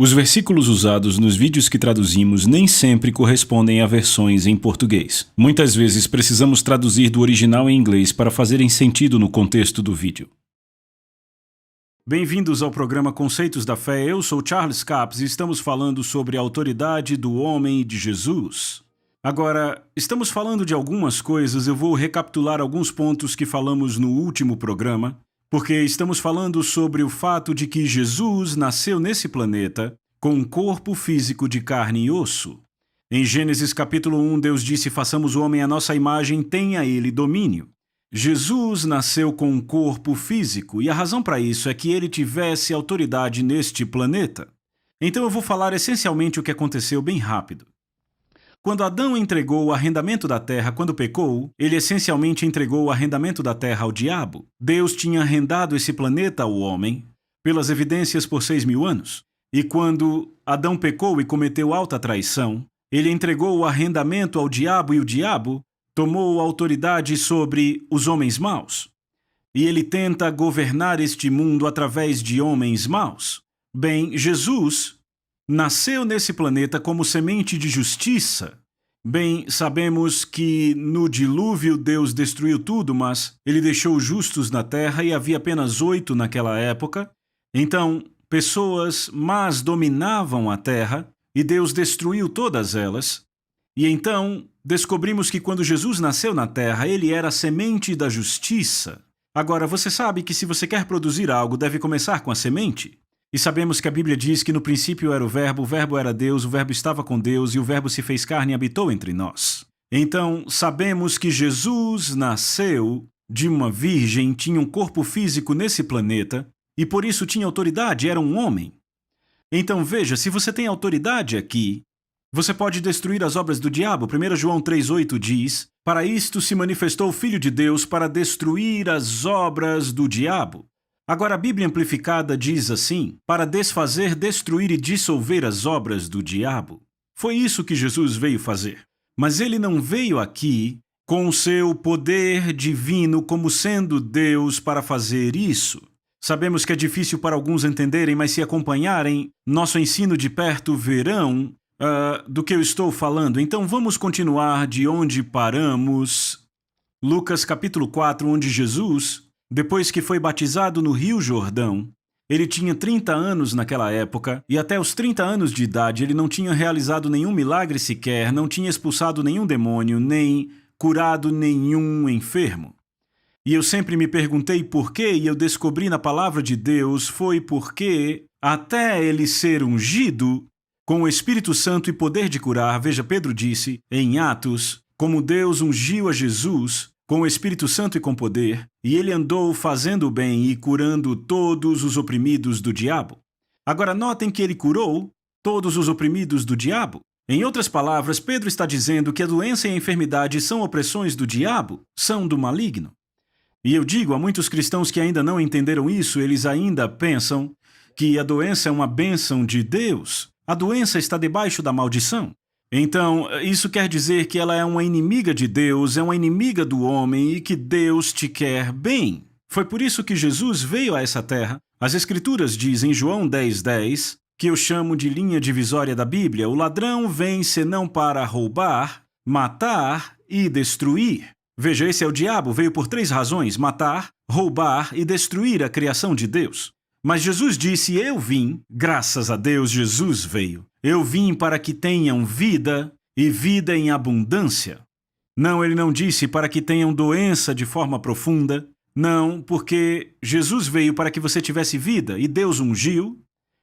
Os versículos usados nos vídeos que traduzimos nem sempre correspondem a versões em português. Muitas vezes precisamos traduzir do original em inglês para fazerem sentido no contexto do vídeo. Bem-vindos ao programa Conceitos da Fé. Eu sou Charles Capps e estamos falando sobre a autoridade do homem e de Jesus. Agora, estamos falando de algumas coisas, eu vou recapitular alguns pontos que falamos no último programa, porque estamos falando sobre o fato de que Jesus nasceu nesse planeta com um corpo físico de carne e osso. Em Gênesis capítulo 1, Deus disse: façamos o homem à nossa imagem, tenha ele domínio. Jesus nasceu com um corpo físico e a razão para isso é que ele tivesse autoridade neste planeta. Então eu vou falar essencialmente o que aconteceu bem rápido. Quando Adão entregou o arrendamento da terra quando pecou, ele essencialmente entregou o arrendamento da terra ao diabo. Deus tinha arrendado esse planeta ao homem, pelas evidências por 6.000 anos. E quando Adão pecou e cometeu alta traição, ele entregou o arrendamento ao diabo e o diabo tomou autoridade sobre os homens maus. E ele tenta governar este mundo através de homens maus. Bem, Jesus nasceu nesse planeta como semente de justiça. Bem, sabemos que no dilúvio Deus destruiu tudo, mas ele deixou justos na terra e havia apenas 8 naquela época. Então, pessoas más dominavam a terra e Deus destruiu todas elas. E então, descobrimos que quando Jesus nasceu na terra, ele era a semente da justiça. Agora, você sabe que se você quer produzir algo, deve começar com a semente? E sabemos que a Bíblia diz que no princípio era o Verbo era Deus, o Verbo estava com Deus e o Verbo se fez carne e habitou entre nós. Então, sabemos que Jesus nasceu de uma virgem, tinha um corpo físico nesse planeta e por isso tinha autoridade, era um homem. Então veja, se você tem autoridade aqui, você pode destruir as obras do diabo. 1 João 3,8 diz: para isto se manifestou o Filho de Deus, para destruir as obras do diabo. Agora a Bíblia Amplificada diz assim: para desfazer, destruir e dissolver as obras do diabo. Foi isso que Jesus veio fazer. Mas ele não veio aqui com o seu poder divino como sendo Deus para fazer isso. Sabemos que é difícil para alguns entenderem, mas se acompanharem nosso ensino de perto, verão do que eu estou falando. Então vamos continuar de onde paramos. Lucas capítulo 4, onde Jesus, depois que foi batizado no Rio Jordão, ele tinha 30 anos naquela época, e até os 30 anos de idade ele não tinha realizado nenhum milagre sequer, não tinha expulsado nenhum demônio, nem curado nenhum enfermo. E eu sempre me perguntei por quê, e eu descobri na palavra de Deus, foi porque até ele ser ungido com o Espírito Santo e poder de curar, veja, Pedro disse em Atos, como Deus ungiu a Jesus com o Espírito Santo e com poder, e ele andou fazendo o bem e curando todos os oprimidos do diabo. Agora notem que ele curou todos os oprimidos do diabo. Em outras palavras, Pedro está dizendo que a doença e a enfermidade são opressões do diabo, são do maligno. E eu digo a muitos cristãos que ainda não entenderam isso, eles ainda pensam que a doença é uma bênção de Deus. A doença está debaixo da maldição. Então, isso quer dizer que ela é uma inimiga de Deus, é uma inimiga do homem e que Deus te quer bem. Foi por isso que Jesus veio a essa terra. As Escrituras dizem em João 10,10, que eu chamo de linha divisória da Bíblia: o ladrão vem senão para roubar, matar e destruir. Veja, esse é o diabo, veio por 3 razões: matar, roubar e destruir a criação de Deus. Mas Jesus disse: eu vim, graças a Deus Jesus veio. Eu vim para que tenham vida e vida em abundância. Não, ele não disse para que tenham doença de forma profunda. Não, porque Jesus veio para que você tivesse vida e Deus ungiu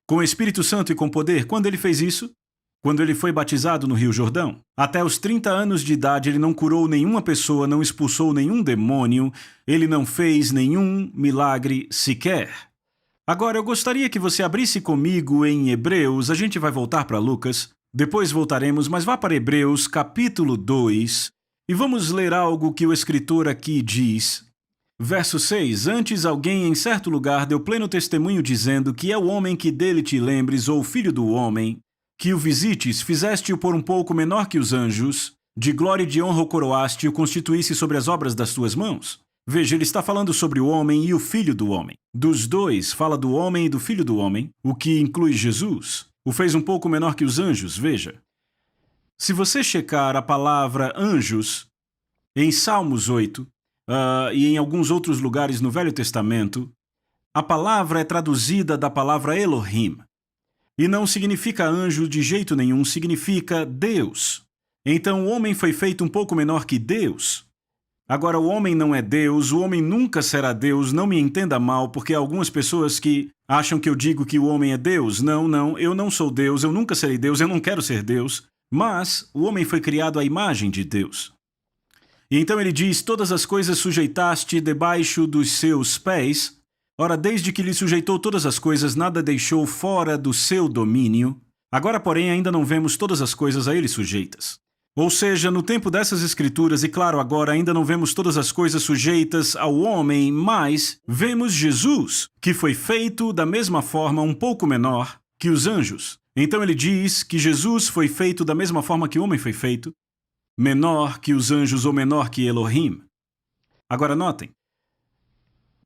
com o Espírito Santo e com poder. Quando ele fez isso? Quando ele foi batizado no Rio Jordão. Até os 30 anos de idade ele não curou nenhuma pessoa, não expulsou nenhum demônio, ele não fez nenhum milagre sequer. Agora, eu gostaria que você abrisse comigo em Hebreus, a gente vai voltar para Lucas, depois voltaremos, mas vá para Hebreus, capítulo 2, e vamos ler algo que o escritor aqui diz. Verso 6, antes alguém em certo lugar deu pleno testemunho dizendo que é o homem que dele te lembres, ou filho do homem, que o visites, fizeste-o por um pouco menor que os anjos, de glória e de honra o coroaste e o constituísse sobre as obras das tuas mãos. Veja, ele está falando sobre o homem e o filho do homem. Dos dois, fala do homem e do filho do homem, o que inclui Jesus. O fez um pouco menor que os anjos, veja. Se você checar a palavra anjos em Salmos 8 e em alguns outros lugares no Velho Testamento, a palavra é traduzida da palavra Elohim. E não significa anjo de jeito nenhum, significa Deus. Então o homem foi feito um pouco menor que Deus. Agora, o homem não é Deus, o homem nunca será Deus, não me entenda mal, porque há algumas pessoas que acham que eu digo que o homem é Deus. Não, eu não sou Deus, eu nunca serei Deus, eu não quero ser Deus. Mas o homem foi criado à imagem de Deus. E então ele diz, todas as coisas sujeitaste debaixo dos seus pés. Ora, desde que lhe sujeitou todas as coisas, nada deixou fora do seu domínio. Agora, porém, ainda não vemos todas as coisas a ele sujeitas. Ou seja, no tempo dessas escrituras, e claro, agora ainda não vemos todas as coisas sujeitas ao homem, mas vemos Jesus, que foi feito da mesma forma um pouco menor que os anjos. Então ele diz que Jesus foi feito da mesma forma que o homem foi feito, menor que os anjos ou menor que Elohim. Agora notem,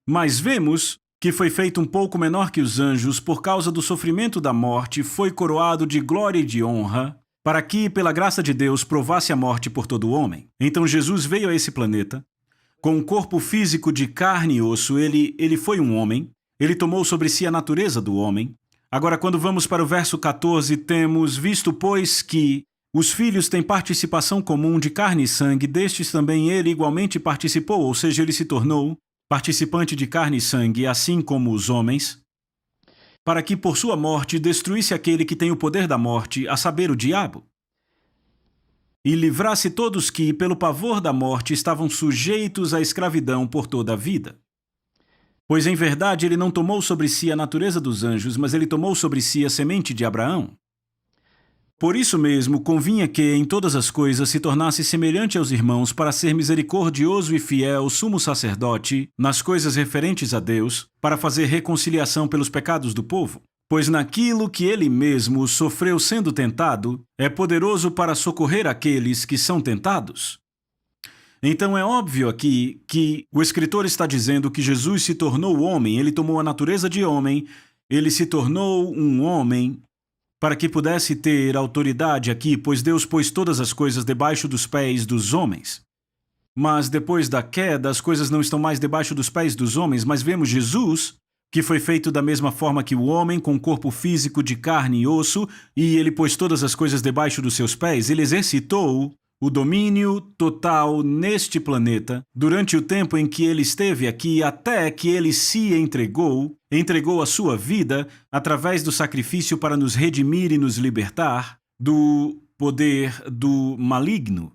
mas vemos que foi feito um pouco menor que os anjos por causa do sofrimento da morte, foi coroado de glória e de honra, para que, pela graça de Deus, provasse a morte por todo o homem. Então Jesus veio a esse planeta, com um corpo físico de carne e osso, ele foi um homem, ele tomou sobre si a natureza do homem. Agora, quando vamos para o verso 14, temos visto, pois, que os filhos têm participação comum de carne e sangue, destes também ele igualmente participou, ou seja, ele se tornou participante de carne e sangue, assim como os homens, para que por sua morte destruísse aquele que tem o poder da morte, a saber, o diabo, e livrasse todos que, pelo pavor da morte, estavam sujeitos à escravidão por toda a vida. Pois em verdade ele não tomou sobre si a natureza dos anjos, mas ele tomou sobre si a semente de Abraão. Por isso mesmo, convinha que, em todas as coisas, se tornasse semelhante aos irmãos para ser misericordioso e fiel sumo sacerdote nas coisas referentes a Deus, para fazer reconciliação pelos pecados do povo. Pois naquilo que ele mesmo sofreu sendo tentado, é poderoso para socorrer aqueles que são tentados. Então é óbvio aqui que o escritor está dizendo que Jesus se tornou homem, ele tomou a natureza de homem, ele se tornou um homem para que pudesse ter autoridade aqui, pois Deus pôs todas as coisas debaixo dos pés dos homens. Mas depois da queda, as coisas não estão mais debaixo dos pés dos homens, mas vemos Jesus, que foi feito da mesma forma que o homem, com corpo físico de carne e osso, e ele pôs todas as coisas debaixo dos seus pés, ele exercitou o domínio total neste planeta, durante o tempo em que ele esteve aqui, até que ele se entregou a sua vida através do sacrifício para nos redimir e nos libertar do poder do maligno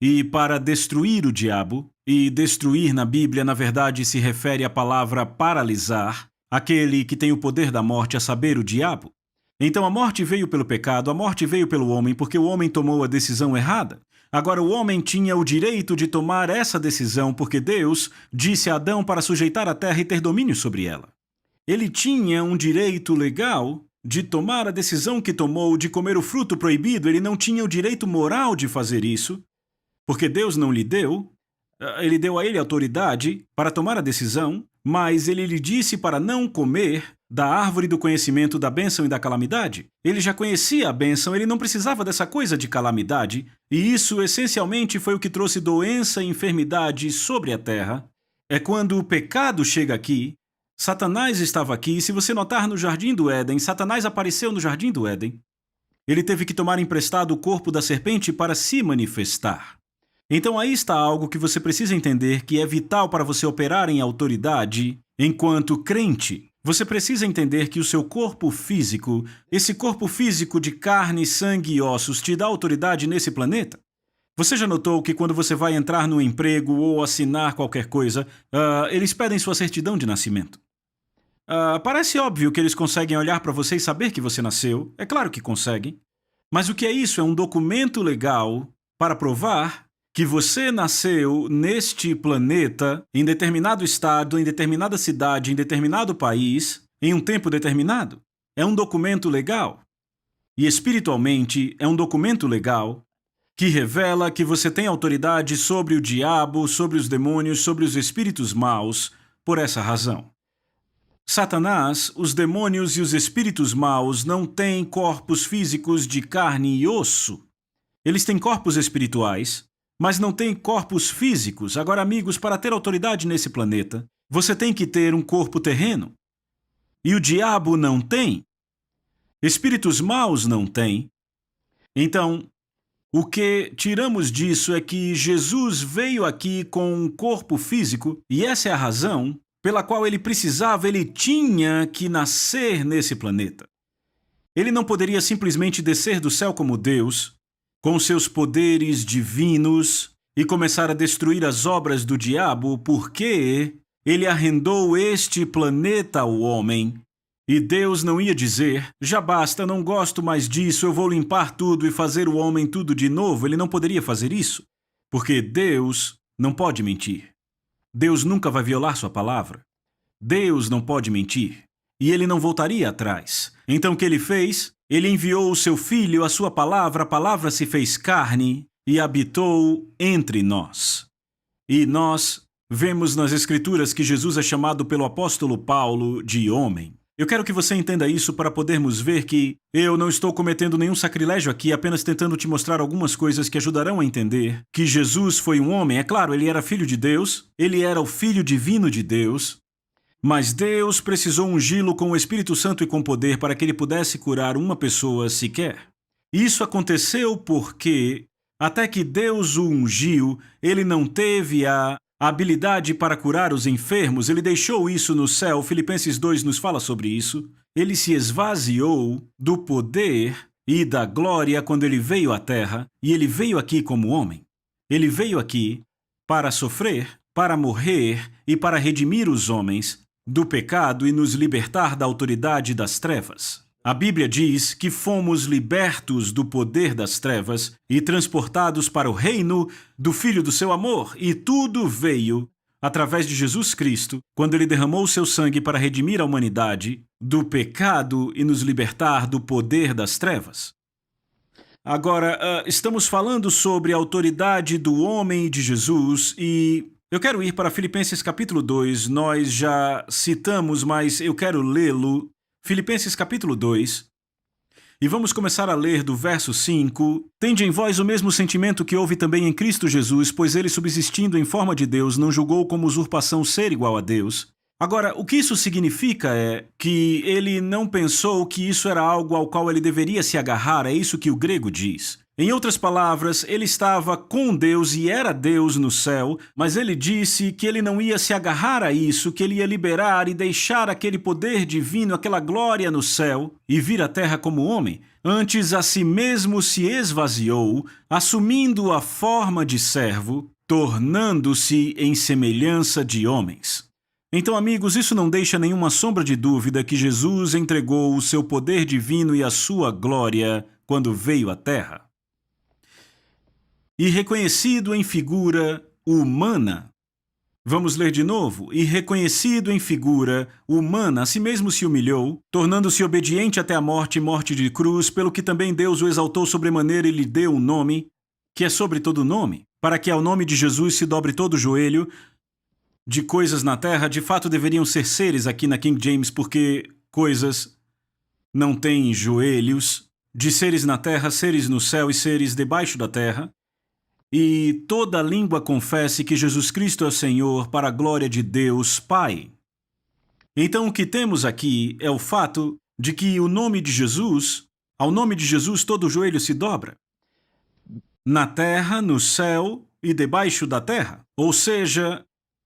e para destruir o diabo. E destruir na Bíblia, na verdade, se refere à palavra paralisar, aquele que tem o poder da morte, a saber, o diabo. Então a morte veio pelo pecado, a morte veio pelo homem, porque o homem tomou a decisão errada. Agora o homem tinha o direito de tomar essa decisão porque Deus disse a Adão para sujeitar a terra e ter domínio sobre ela. Ele tinha um direito legal de tomar a decisão que tomou de comer o fruto proibido. Ele não tinha o direito moral de fazer isso, porque Deus não lhe deu. Ele deu a ele autoridade para tomar a decisão, mas ele lhe disse para não comer da árvore do conhecimento da bênção e da calamidade. Ele já conhecia a bênção, ele não precisava dessa coisa de calamidade, e isso essencialmente foi o que trouxe doença e enfermidade sobre a terra. É quando o pecado chega aqui, Satanás estava aqui, e se você notar no Jardim do Éden, Satanás apareceu no Jardim do Éden. Ele teve que tomar emprestado o corpo da serpente para se manifestar. Então aí está algo que você precisa entender que é vital para você operar em autoridade enquanto crente. Você precisa entender que o seu corpo físico, esse corpo físico de carne, sangue e ossos, te dá autoridade nesse planeta? Você já notou que quando você vai entrar no emprego ou assinar qualquer coisa, eles pedem sua certidão de nascimento? Parece óbvio que eles conseguem olhar para você e saber que você nasceu. É claro que conseguem. Mas o que é isso? É um documento legal para provar que você nasceu neste planeta, em determinado estado, em determinada cidade, em determinado país, em um tempo determinado. É um documento legal. E espiritualmente é um documento legal que revela que você tem autoridade sobre o diabo, sobre os demônios, sobre os espíritos maus, por essa razão. Satanás, os demônios e os espíritos maus não têm corpos físicos de carne e osso. Eles têm corpos espirituais, mas não têm corpos físicos. Agora, amigos, para ter autoridade nesse planeta, você tem que ter um corpo terreno. E o diabo não tem. Espíritos maus não têm. Então, o que tiramos disso é que Jesus veio aqui com um corpo físico, e essa é a razão pela qual ele tinha que nascer nesse planeta. Ele não poderia simplesmente descer do céu como Deus, com seus poderes divinos, e começar a destruir as obras do diabo, porque ele arrendou este planeta ao homem. E Deus não ia dizer, já basta, não gosto mais disso, eu vou limpar tudo e fazer o homem tudo de novo. Ele não poderia fazer isso, porque Deus não pode mentir. Deus nunca vai violar sua palavra. Deus não pode mentir. E ele não voltaria atrás. Então o que ele fez? Ele enviou o seu Filho, a sua palavra, a palavra se fez carne e habitou entre nós. E nós vemos nas Escrituras que Jesus é chamado pelo apóstolo Paulo de homem. Eu quero que você entenda isso para podermos ver que eu não estou cometendo nenhum sacrilégio aqui, apenas tentando te mostrar algumas coisas que ajudarão a entender que Jesus foi um homem. É claro, ele era filho de Deus, ele era o Filho divino de Deus, mas Deus precisou ungí-lo com o Espírito Santo e com poder para que ele pudesse curar uma pessoa sequer. Isso aconteceu porque, até que Deus o ungiu, ele não teve a habilidade para curar os enfermos, ele deixou isso no céu. Filipenses 2 nos fala sobre isso. Ele se esvaziou do poder e da glória quando ele veio à terra, e ele veio aqui como homem. Ele veio aqui para sofrer, para morrer e para redimir os homens do pecado e nos libertar da autoridade das trevas. A Bíblia diz que fomos libertos do poder das trevas e transportados para o reino do Filho do seu amor. E tudo veio através de Jesus Cristo, quando ele derramou o seu sangue para redimir a humanidade do pecado e nos libertar do poder das trevas. Agora, estamos falando sobre a autoridade do homem de Jesus e eu quero ir para Filipenses capítulo 2. Nós já citamos, mas eu quero lê-lo. Filipenses capítulo 2, e vamos começar a ler do verso 5. Tende em vós o mesmo sentimento que houve também em Cristo Jesus, pois ele, subsistindo em forma de Deus, não julgou como usurpação ser igual a Deus. Agora, o que isso significa é que ele não pensou que isso era algo ao qual ele deveria se agarrar, é isso que o grego diz. Em outras palavras, ele estava com Deus e era Deus no céu, mas ele disse que ele não ia se agarrar a isso, que ele ia liberar e deixar aquele poder divino, aquela glória no céu e vir à terra como homem. Antes, a si mesmo se esvaziou, assumindo a forma de servo, tornando-se em semelhança de homens. Então, amigos, isso não deixa nenhuma sombra de dúvida que Jesus entregou o seu poder divino e a sua glória quando veio à terra. E reconhecido em figura humana. Vamos ler de novo. E reconhecido em figura humana, a si mesmo se humilhou, tornando-se obediente até a morte e morte de cruz, pelo que também Deus o exaltou sobremaneira e lhe deu um nome, que é sobre todo nome, para que ao nome de Jesus se dobre todo o joelho de coisas na terra. De fato deveriam ser seres aqui na King James, porque coisas não têm joelhos, de seres na terra, seres no céu e seres debaixo da terra. E toda língua confesse que Jesus Cristo é o Senhor, para a glória de Deus Pai. Então o que temos aqui é o fato de que o nome de Jesus, ao nome de Jesus todo joelho se dobra. Na terra, no céu e debaixo da terra. Ou seja,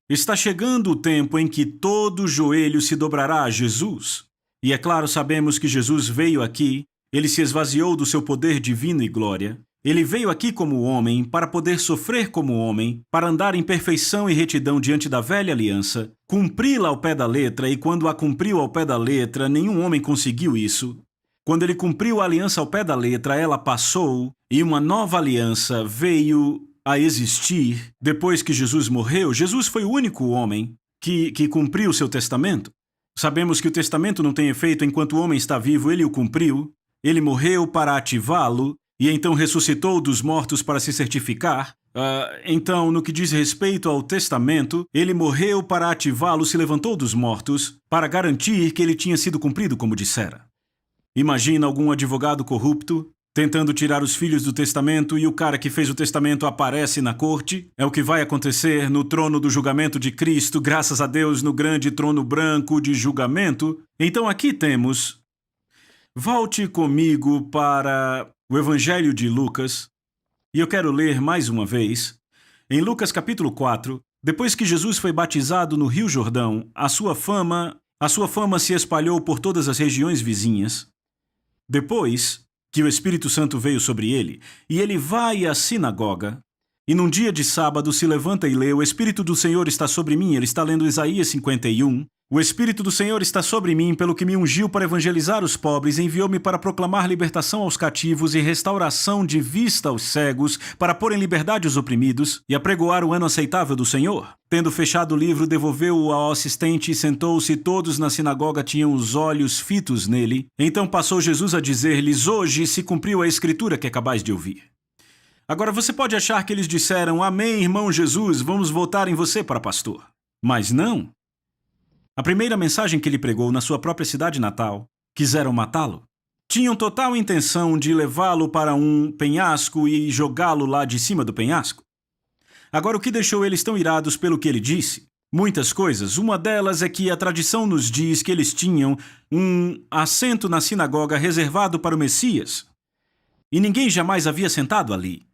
está chegando o tempo em que todo joelho se dobrará a Jesus. E é claro, sabemos que Jesus veio aqui, ele se esvaziou do seu poder divino e glória. Ele veio aqui como homem para poder sofrer como homem, para andar em perfeição e retidão diante da velha aliança, cumpri-la ao pé da letra, e quando a cumpriu ao pé da letra, nenhum homem conseguiu isso. Quando ele cumpriu a aliança ao pé da letra, ela passou, e uma nova aliança veio a existir depois que Jesus morreu. Jesus foi o único homem que cumpriu o seu testamento. Sabemos que o testamento não tem efeito enquanto o homem está vivo, ele o cumpriu, ele morreu para ativá-lo, e então ressuscitou dos mortos para se certificar Então, no que diz respeito ao testamento, ele morreu para ativá-lo, se levantou dos mortos, para garantir que ele tinha sido cumprido como dissera. Imagina algum advogado corrupto tentando tirar os filhos do testamento e o cara que fez o testamento aparece na corte. É o que vai acontecer no trono do julgamento de Cristo, graças a Deus, no grande trono branco de julgamento. Então aqui temos... Volte comigo para o Evangelho de Lucas, e eu quero ler mais uma vez. Em Lucas capítulo 4, depois que Jesus foi batizado no Rio Jordão, a sua fama se espalhou por todas as regiões vizinhas. Depois que o Espírito Santo veio sobre ele, e ele vai à sinagoga, e num dia de sábado se levanta e lê: O Espírito do Senhor está sobre mim. Ele está lendo Isaías 51. O Espírito do Senhor está sobre mim, pelo que me ungiu para evangelizar os pobres, enviou-me para proclamar libertação aos cativos e restauração de vista aos cegos, para pôr em liberdade os oprimidos e apregoar o ano aceitável do Senhor. Tendo fechado o livro, devolveu-o ao assistente e sentou-se. Todos na sinagoga tinham os olhos fitos nele. Então passou Jesus a dizer-lhes: Hoje se cumpriu a escritura que acabais de ouvir. Agora você pode achar que eles disseram: Amém, irmão Jesus, vamos votar em você para pastor. Mas não. A primeira mensagem que ele pregou na sua própria cidade natal, quiseram matá-lo. Tinham total intenção de levá-lo para um penhasco e jogá-lo lá de cima do penhasco. Agora, o que deixou eles tão irados pelo que ele disse? Muitas coisas. Uma delas é que a tradição nos diz que eles tinham um assento na sinagoga reservado para o Messias. E ninguém jamais havia sentado ali.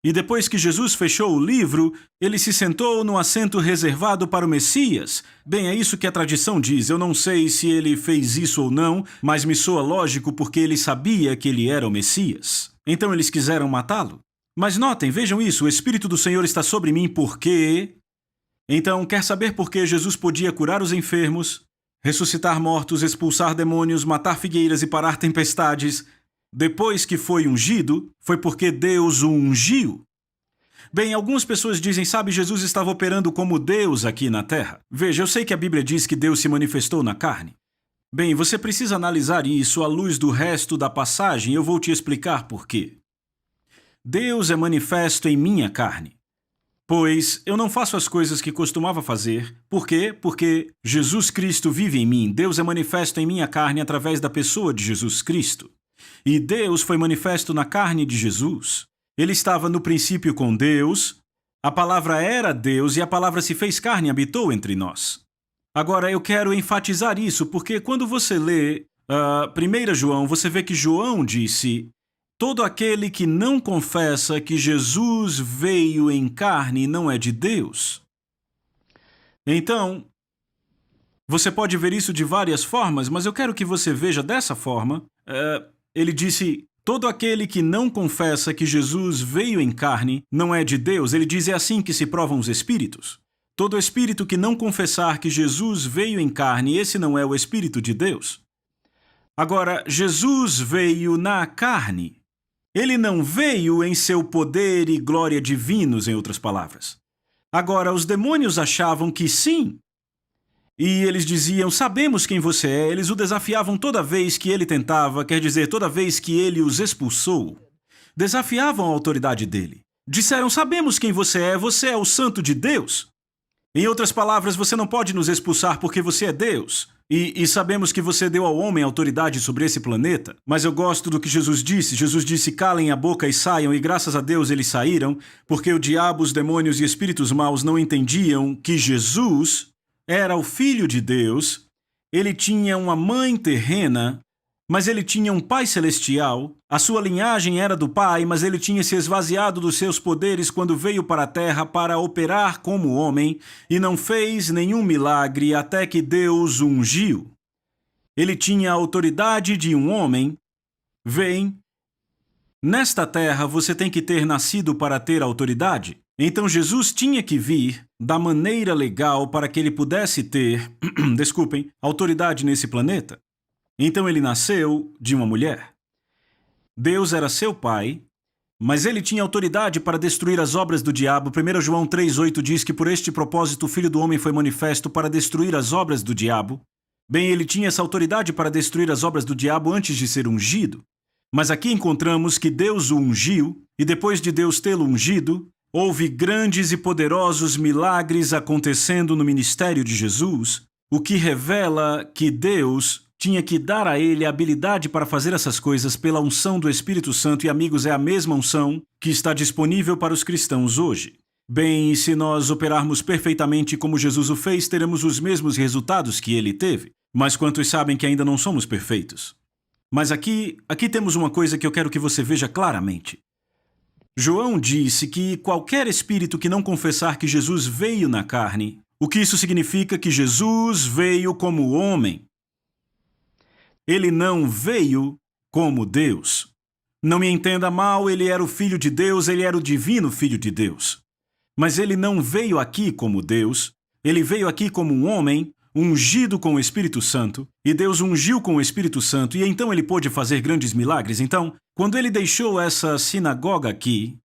E depois que Jesus fechou o livro, ele se sentou no assento reservado para o Messias. Bem, é isso que a tradição diz. Eu não sei se ele fez isso ou não, mas me soa lógico porque ele sabia que ele era o Messias. Então eles quiseram matá-lo. Mas notem, vejam isso, o Espírito do Senhor está sobre mim porque... Então, quer saber por que Jesus podia curar os enfermos, ressuscitar mortos, expulsar demônios, matar figueiras e parar tempestades... Depois que foi ungido, foi porque Deus o ungiu. Bem, algumas pessoas dizem: sabe, Jesus estava operando como Deus aqui na Terra. Veja, eu sei que a Bíblia diz que Deus se manifestou na carne. Bem, você precisa analisar isso à luz do resto da passagem e eu vou te explicar por quê. Deus é manifesto em minha carne. Pois eu não faço as coisas que costumava fazer. Por quê? Porque Jesus Cristo vive em mim. Deus é manifesto em minha carne através da pessoa de Jesus Cristo. E Deus foi manifesto na carne de Jesus. Ele estava no princípio com Deus, a palavra era Deus e a palavra se fez carne e habitou entre nós. Agora, eu quero enfatizar isso porque quando você lê 1 João, você vê que João disse: todo aquele que não confessa que Jesus veio em carne não é de Deus. Então, você pode ver isso de várias formas, mas eu quero que você veja dessa forma. Ele disse: todo aquele que não confessa que Jesus veio em carne não é de Deus. Ele diz: é assim que se provam os espíritos. Todo espírito que não confessar que Jesus veio em carne, esse não é o Espírito de Deus. Agora, Jesus veio na carne. Ele não veio em seu poder e glória divinos, em outras palavras. Agora, os demônios achavam que sim. E eles diziam: sabemos quem você é. Eles o desafiavam toda vez que ele tentava, quer dizer, toda vez que ele os expulsou. Desafiavam a autoridade dele. Disseram: sabemos quem você é o Santo de Deus. Em outras palavras, você não pode nos expulsar porque você é Deus. E sabemos que você deu ao homem autoridade sobre esse planeta. Mas eu gosto do que Jesus disse. Jesus disse: calem a boca e saiam, e graças a Deus eles saíram, porque o diabo, os demônios e espíritos maus não entendiam que Jesus era o Filho de Deus, ele tinha uma mãe terrena, mas ele tinha um pai celestial. A sua linhagem era do pai, mas ele tinha se esvaziado dos seus poderes quando veio para a terra para operar como homem e não fez nenhum milagre até que Deus o ungiu. Ele tinha a autoridade de um homem. Vem, nesta terra você tem que ter nascido para ter autoridade. Então Jesus tinha que vir da maneira legal para que ele pudesse ter, autoridade nesse planeta. Então ele nasceu de uma mulher. Deus era seu pai, mas ele tinha autoridade para destruir as obras do diabo. 1 João 3,8 diz que por este propósito o Filho do Homem foi manifesto para destruir as obras do diabo. Bem, ele tinha essa autoridade para destruir as obras do diabo antes de ser ungido. Mas aqui encontramos que Deus o ungiu, e depois de Deus tê-lo ungido, Houve grandes e poderosos milagres acontecendo no ministério de Jesus, o que revela que Deus tinha que dar a ele a habilidade para fazer essas coisas pela unção do Espírito Santo e, amigos, é a mesma unção que está disponível para os cristãos hoje. Bem, se nós operarmos perfeitamente como Jesus o fez, teremos os mesmos resultados que ele teve. Mas quantos sabem que ainda não somos perfeitos? Mas aqui temos uma coisa que eu quero que você veja claramente. João disse que qualquer espírito que não confessar que Jesus veio na carne, o que isso significa? Que Jesus veio como homem. Ele não veio como Deus. Não me entenda mal, ele era o Filho de Deus, ele era o divino Filho de Deus. Mas ele não veio aqui como Deus, ele veio aqui como um homem, ungido com o Espírito Santo, e Deus ungiu com o Espírito Santo, e então ele pôde fazer grandes milagres. Então, quando ele deixou essa sinagoga aqui,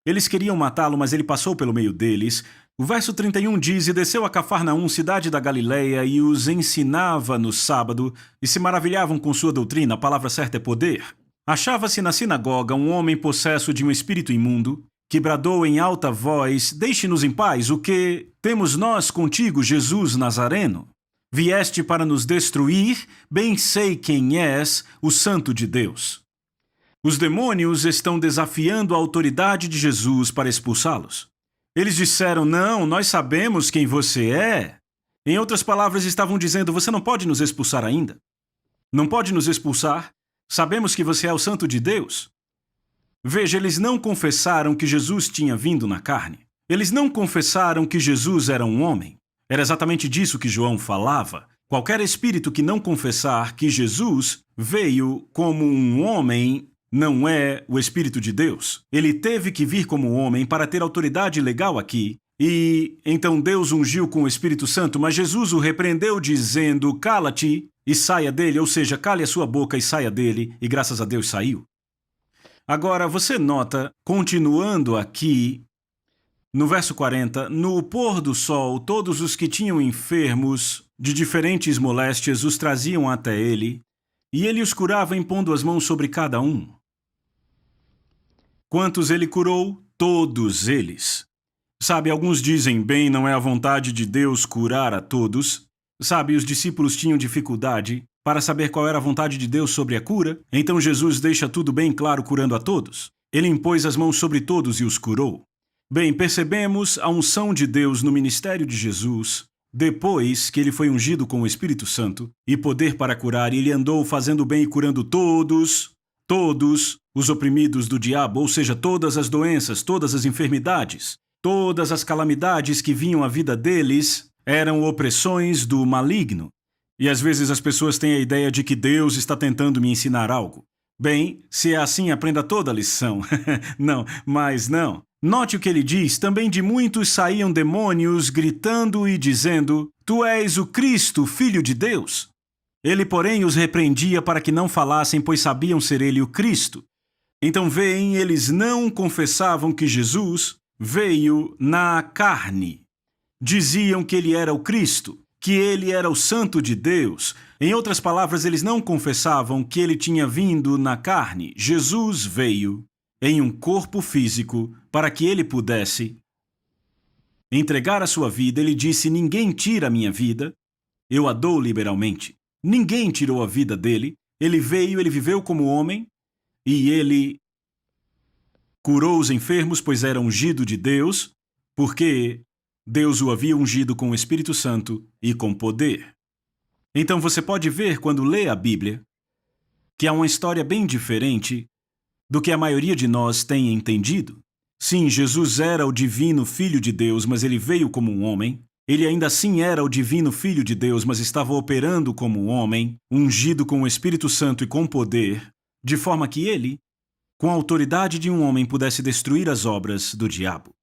eles queriam matá-lo, mas ele passou pelo meio deles. O verso 31 diz: E desceu a Cafarnaum, cidade da Galileia, e os ensinava no sábado, e se maravilhavam com sua doutrina. A palavra certa é poder. Achava-se na sinagoga um homem possesso de um espírito imundo, que bradou em alta voz: Deixe-nos em paz, o que temos nós contigo, Jesus Nazareno? Vieste para nos destruir? Bem sei quem és, o Santo de Deus. Os demônios estão desafiando a autoridade de Jesus para expulsá-los. Eles disseram: Não, nós sabemos quem você é. Em outras palavras, estavam dizendo: Você não pode nos expulsar ainda. Não pode nos expulsar. Sabemos que você é o Santo de Deus. Veja, eles não confessaram que Jesus tinha vindo na carne. Eles não confessaram que Jesus era um homem. Era exatamente disso que João falava. Qualquer espírito que não confessar que Jesus veio como um homem não é o Espírito de Deus. Ele teve que vir como homem para ter autoridade legal aqui. E então Deus ungiu com o Espírito Santo, mas Jesus o repreendeu dizendo: Cala-te e saia dele, ou seja, cale a sua boca e saia dele, e graças a Deus saiu. Agora, você nota, continuando aqui, no verso 40, no pôr do sol, todos os que tinham enfermos de diferentes moléstias os traziam até ele, e ele os curava impondo as mãos sobre cada um. Quantos ele curou? Todos eles. Sabe, alguns dizem: bem, não é a vontade de Deus curar a todos. Sabe, os discípulos tinham dificuldade para saber qual era a vontade de Deus sobre a cura. Então Jesus deixa tudo bem claro curando a todos. Ele impôs as mãos sobre todos e os curou. Bem, percebemos a unção de Deus no ministério de Jesus, depois que ele foi ungido com o Espírito Santo e poder para curar, e ele andou fazendo bem e curando todos os oprimidos do diabo, ou seja, todas as doenças, todas as enfermidades, todas as calamidades que vinham à vida deles eram opressões do maligno. E às vezes as pessoas têm a ideia de que Deus está tentando me ensinar algo. Bem, se é assim, aprenda toda a lição. Não, mas não. Note o que ele diz: também de muitos saíam demônios gritando e dizendo: Tu és o Cristo, Filho de Deus. Ele, porém, os repreendia para que não falassem, pois sabiam ser ele o Cristo. Então, veem, eles não confessavam que Jesus veio na carne. Diziam que ele era o Cristo, que ele era o Santo de Deus. Em outras palavras, eles não confessavam que ele tinha vindo na carne. Jesus veio em um corpo físico para que ele pudesse entregar a sua vida. Ele disse: Ninguém tira a minha vida, eu a dou liberalmente. Ninguém tirou a vida dele. Ele veio, ele viveu como homem e ele curou os enfermos, pois era ungido de Deus, porque Deus o havia ungido com o Espírito Santo e com poder. Então você pode ver, quando lê a Bíblia, que há uma história bem diferente do que a maioria de nós tem entendido. Sim, Jesus era o divino Filho de Deus, mas ele veio como um homem. Ele ainda assim era o divino Filho de Deus, mas estava operando como um homem, ungido com o Espírito Santo e com poder, de forma que ele, com a autoridade de um homem, pudesse destruir as obras do diabo.